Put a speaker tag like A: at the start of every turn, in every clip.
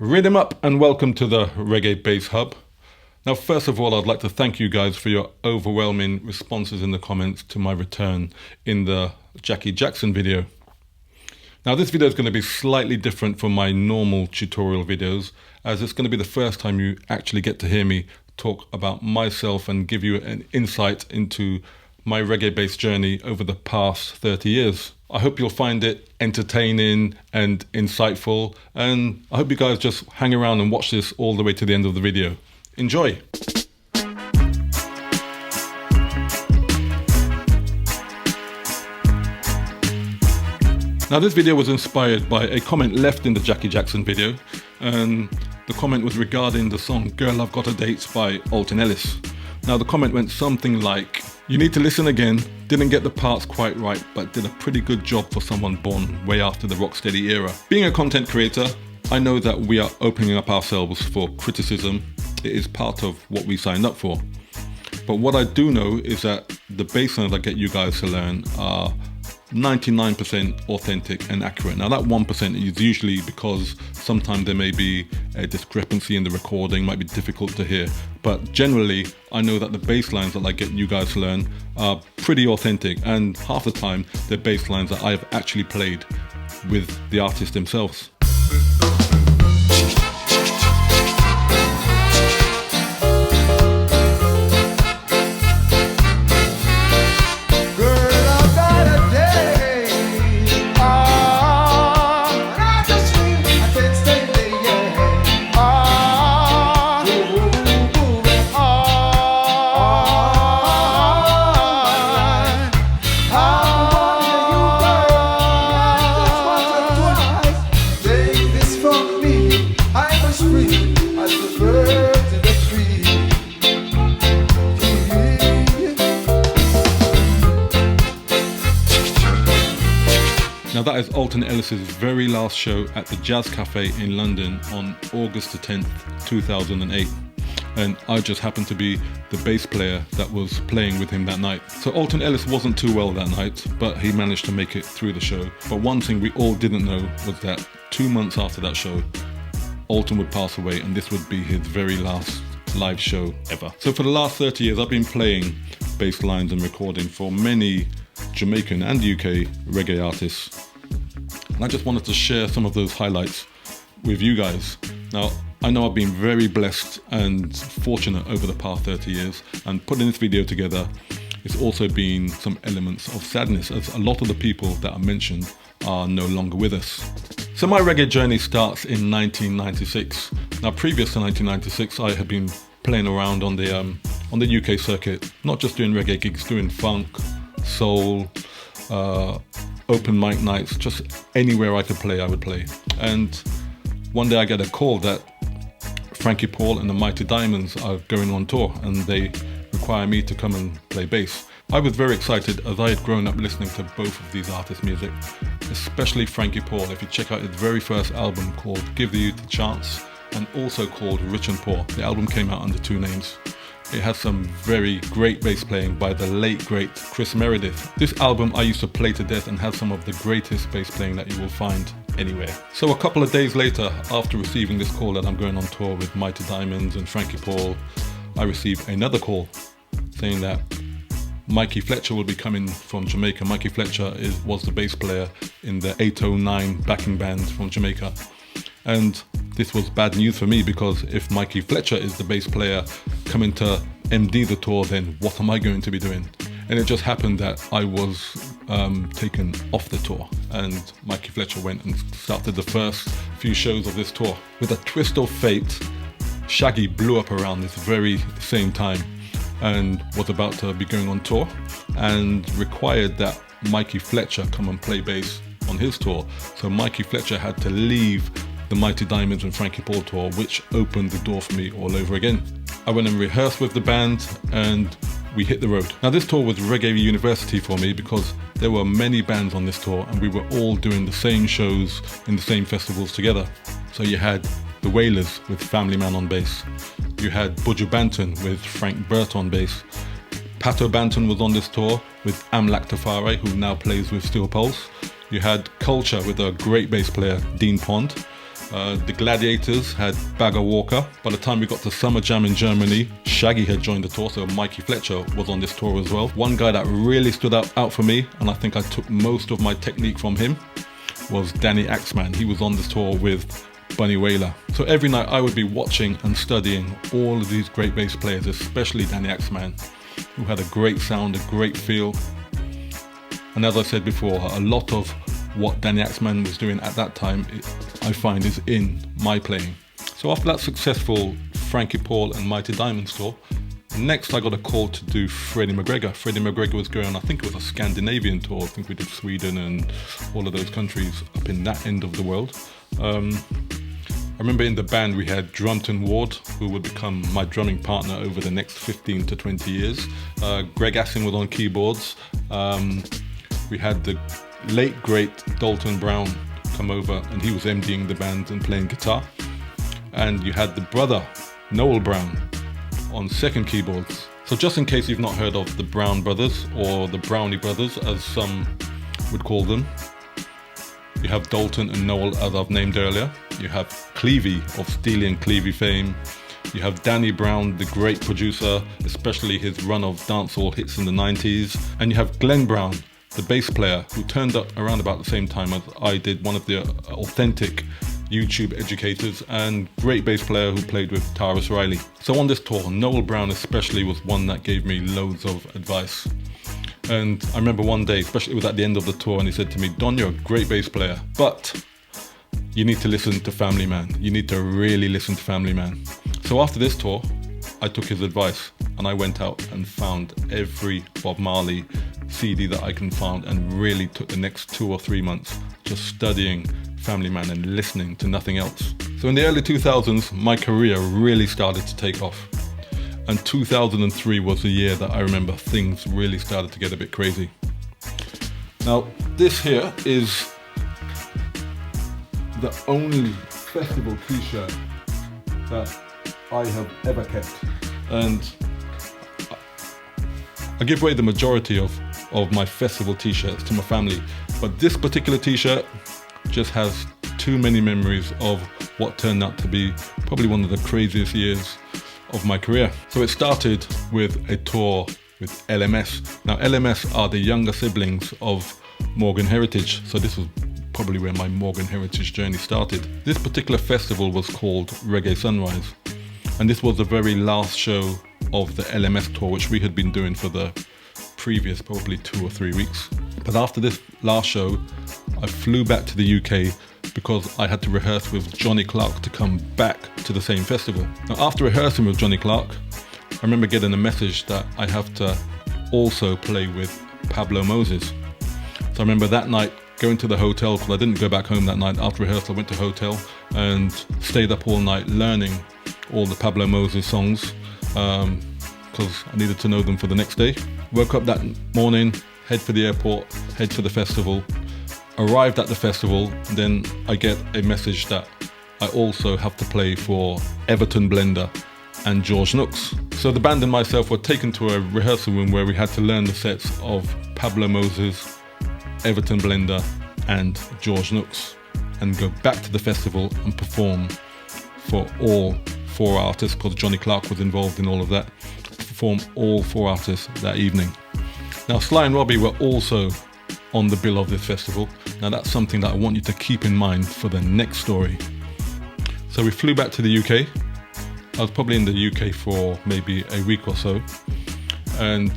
A: Rhythm up and welcome to the Reggae Bass Hub. Now, first of all, I'd like to thank you guys for your overwhelming responses in the comments to my return in the Jackie Jackson video. Now, this video is going to be slightly different from my normal tutorial videos, as it's going to be the first time you actually get to hear me talk about myself and give you an insight into my reggae bass journey over the past 30 years. I hope you'll find it entertaining and insightful, and I hope you guys just hang around and watch this all the way to the end of the video. Enjoy! Now, this video was inspired by a comment left in the Jackie Jackson video, and the comment was regarding the song Girl I've Got a Date by Alton Ellis. Now, the comment went something like, "You need to listen again, didn't get the parts quite right, but did a pretty good job for someone born way after the Rocksteady era." Being a content creator, I know that we are opening up ourselves for criticism. It is part of what we signed up for. But what I do know is that the bass lines I get you guys to learn are 99% authentic and accurate. Now, that 1% is usually because sometimes there may be a discrepancy in the recording, might be difficult to hear. But generally, I know that the bass lines that I get you guys to learn are pretty authentic, and half the time they're bass lines that I've actually played with the artists themselves. Now, that is Alton Ellis's very last show at the Jazz Cafe in London on August the 10th, 2008. And I just happened to be the bass player that was playing with him that night. So Alton Ellis wasn't too well that night, but he managed to make it through the show. But one thing we all didn't know was that 2 months after that show, Alton would pass away, and this would be his very last live show ever. So for the last 30 years, I've been playing bass lines and recording for many Jamaican and UK reggae artists. And I just wanted to share some of those highlights with you guys. Now, I know I've been very blessed and fortunate over the past 30 years, and putting this video together, it's also been some elements of sadness, as a lot of the people that I mentioned are no longer with us. So my reggae journey starts in 1996. Now, previous to 1996, I had been playing around on the UK circuit, not just doing reggae gigs, doing funk, soul, open mic nights, just anywhere I could play, I would play. And one day I get a call that Frankie Paul and the Mighty Diamonds are going on tour, and they require me to come and play bass. I was very excited, as I had grown up listening to both of these artists' music, especially Frankie Paul. If you check out his very first album called Give the Youth a Chance, and also called Rich and Poor, the album came out under two names. It has some very great bass playing by the late great Chris Meredith. This album I used to play to death and has some of the greatest bass playing that you will find anywhere. So a couple of days later, after receiving this call that I'm going on tour with Mighty Diamonds and Frankie Paul, I received another call saying that Mikey Fletcher will be coming from Jamaica. Mikey Fletcher was the bass player in the 809 backing band from Jamaica. And this was bad news for me, because if Mikey Fletcher is the bass player coming to MD the tour, then what am I going to be doing? And it just happened that I was taken off the tour, and Mikey Fletcher went and started the first few shows of this tour. With a twist of fate, Shaggy blew up around this very same time and was about to be going on tour, and required that Mikey Fletcher come and play bass on his tour. So Mikey Fletcher had to leave the Mighty Diamonds and Frankie Paul tour, which opened the door for me all over again. I went and rehearsed with the band, and we hit the road. Now, this tour was Reggae University for me, because there were many bands on this tour, and we were all doing the same shows in the same festivals together. So you had the Wailers with Family Man on bass. You had Buju Banton with Frank Burt on bass. Pato Banton was on this tour with Amlak Tafare, who now plays with Steel Pulse. You had Culture with a great bass player, Dean Pond. The Gladiators had Bagger Walker. By the time we got to Summer Jam in Germany, Shaggy had joined the tour, so Mikey Fletcher was on this tour as well. One guy that really stood out for me, and I think I took most of my technique from him, was Danny Axman. He was on this tour with Bunny Wailer. So every night I would be watching and studying all of these great bass players, especially Danny Axman, who had a great sound, a great feel. And as I said before, a lot of what Danny Axman was doing at that time, I find is in my playing. So after that successful Frankie Paul and Mighty Diamonds tour, next I got a call to do Freddie McGregor. Freddie McGregor was going, I think it was a Scandinavian tour. I think we did Sweden and all of those countries up in that end of the world. I remember in the band we had Drumton Ward, who would become my drumming partner over the next 15 to 20 years. Greg Assin was on keyboards. We had the late great Dalton Brown come over, and he was MDing the band and playing guitar. And you had the brother, Noel Brown, on second keyboards. So just in case you've not heard of the Brown Brothers, or the Brownie Brothers as some would call them, you have Dalton and Noel, as I've named earlier. You have Clevie of Steely and Clevie fame. You have Danny Brown, the great producer, especially his run of dancehall hits in the 90s. And you have Glenn Brown, the bass player, who turned up around about the same time as I did, one of the authentic YouTube educators, and great bass player who played with Tyrus Riley. So on this tour, Noel Brown especially was one that gave me loads of advice. And I remember one day, especially it was at the end of the tour, and he said to me, "Don, you're a great bass player, but you need to listen to Family Man. You need to really listen to Family Man." So after this tour, I took his advice and I went out and found every Bob Marley CD that I can find, and really took the next 2 or 3 months just studying Family Man and listening to nothing else. So in the early 2000s, my career really started to take off. And 2003 was the year that I remember things really started to get a bit crazy. Now, this here is the only festival t-shirt that I have ever kept. And I give away the majority of my festival t-shirts to my family. But this particular t-shirt just has too many memories of what turned out to be probably one of the craziest years of my career. So it started with a tour with LMS. Now LMS are the younger siblings of Morgan Heritage. So this was probably where my Morgan Heritage journey started. This particular festival was called Reggae Sunrise. And this was the very last show of the LMS tour, which we had been doing for the previous probably 2 or 3 weeks. But after this last show, I flew back to the UK because I had to rehearse with Johnny Clark to come back to the same festival. Now after rehearsing with Johnny Clark, I remember getting a message that I have to also play with Pablo Moses. So I remember that night going to the hotel, because I didn't go back home that night. After rehearsal I went to the hotel and stayed up all night learning all the Pablo Moses songs, because I needed to know them for the next day. Woke up that morning, head for the airport, head for the festival. Arrived at the festival, and then I get a message that I also have to play for Everton Blender and George Nooks. So the band and myself were taken to a rehearsal room where we had to learn the sets of Pablo Moses, Everton Blender and George Nooks, and go back to the festival and perform for all 4 artists, because Johnny Clark was involved in all of that, perform all 4 artists that evening. Now Sly and Robbie were also on the bill of this festival. Now that's something that I want you to keep in mind for the next story. So we flew back to the UK. I was probably in the UK for maybe a week or so, and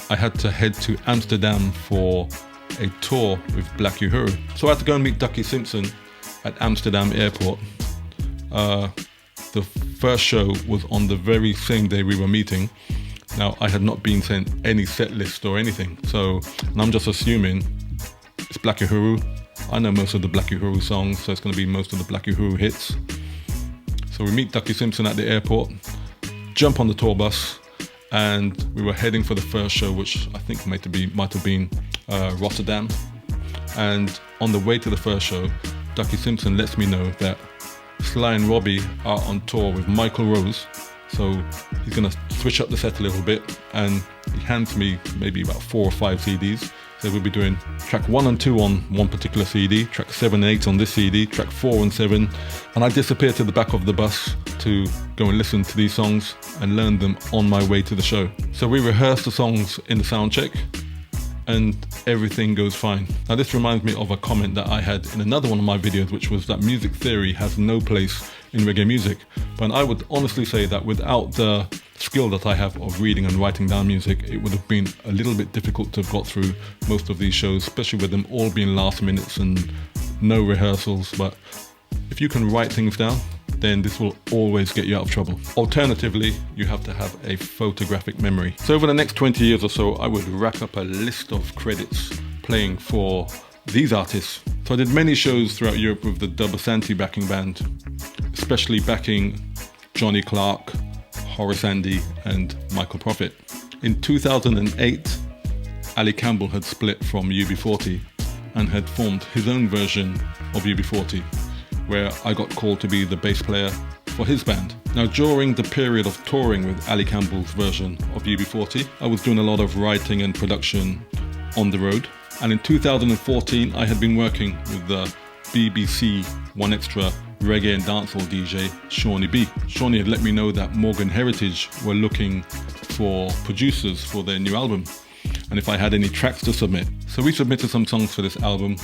A: I had to head to Amsterdam for a tour with Black Uhuru. So I had to go and meet Ducky Simpson at Amsterdam airport. The first show was on the very same day we were meeting. Now, I had not been sent any set list or anything, so, and I'm just assuming it's Black Uhuru. I know most of the Black Uhuru songs, so it's going to be most of the Black Uhuru hits. So we meet Ducky Simpson at the airport, jump on the tour bus, and we were heading for the first show, which I think might have been Rotterdam. And on the way to the first show, Ducky Simpson lets me know that Sly and Robbie are on tour with Michael Rose. So he's going to switch up the set a little bit, and he hands me maybe about 4 or 5 CDs. So we'll be doing track 1 and 2 on one particular CD, track 7 and 8 on this CD, track 4 and 7, and I disappear to the back of the bus to go and listen to these songs and learn them on my way to the show. So we rehearse the songs in the sound check and everything goes fine. Now this reminds me of a comment that I had in another one of my videos, which was that music theory has no place in reggae music. But I would honestly say that without the skill that I have of reading and writing down music, it would have been a little bit difficult to have got through most of these shows, especially with them all being last minutes and no rehearsals. But if you can write things down, then this will always get you out of trouble. Alternatively, you have to have a photographic memory. So over the next 20 years or so, I would rack up a list of credits playing for these artists. So I did many shows throughout Europe with the Dub Asante backing band, especially backing Johnny Clark, Horace Andy and Michael Prophet. In 2008, Ali Campbell had split from UB40 and had formed his own version of UB40, where I got called to be the bass player for his band. Now during the period of touring with Ali Campbell's version of UB40, I was doing a lot of writing and production on the road. And in 2014, I had been working with the BBC 1Xtra reggae and dancehall DJ, Shawnee B. Shawnee had let me know that Morgan Heritage were looking for producers for their new album, and if I had any tracks to submit. So we submitted some songs for this album.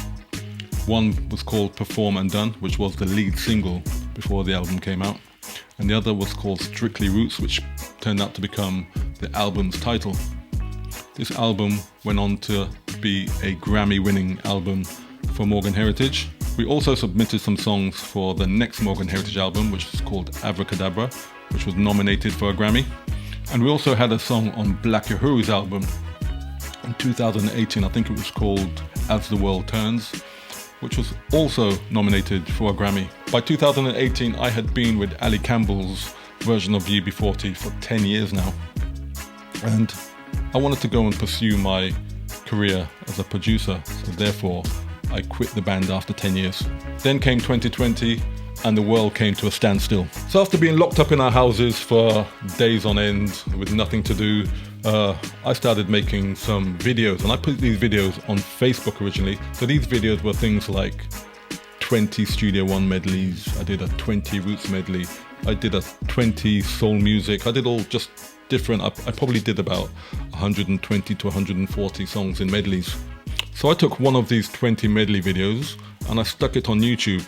A: One was called Perform and Done, which was the lead single before the album came out. And the other was called Strictly Roots, which turned out to become the album's title. This album went on to be a Grammy-winning album for Morgan Heritage. We also submitted some songs for the next Morgan Heritage album, which is called Abracadabra, which was nominated for a Grammy. And we also had a song on Black Uhuru's album in 2018, I think it was called As the World Turns, which was also nominated for a Grammy. By 2018, I had been with Ali Campbell's version of UB40 for 10 years now. And I wanted to go and pursue my career as a producer, so therefore I quit the band after 10 years. Then came 2020 and the world came to a standstill. So after being locked up in our houses for days on end with nothing to do, I started making some videos, and I put these videos on Facebook originally. So these videos were things like 20 Studio One medleys, I did a 20 Roots medley, I did a 20 soul music, I did all just different, I probably did about 120 to 140 songs in medleys. So I took one of these 20 medley videos and I stuck it on YouTube,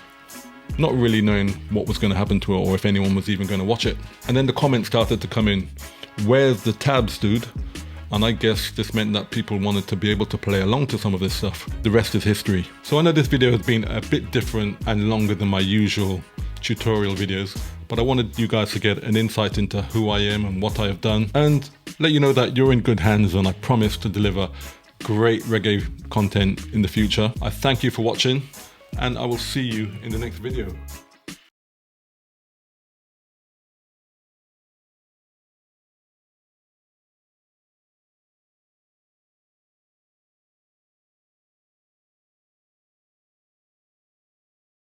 A: not really knowing what was going to happen to it or if anyone was even going to watch it. And then the comments started to come in, "Where's the tabs, dude?" And I guess this meant that people wanted to be able to play along to some of this stuff. The rest is history. So I know this video has been a bit different and longer than my usual tutorial videos, but I wanted you guys to get an insight into who I am and what I have done, and let you know that you're in good hands, and I promise to deliver great reggae content in the future. I thank you for watching, and I will see you in the next video.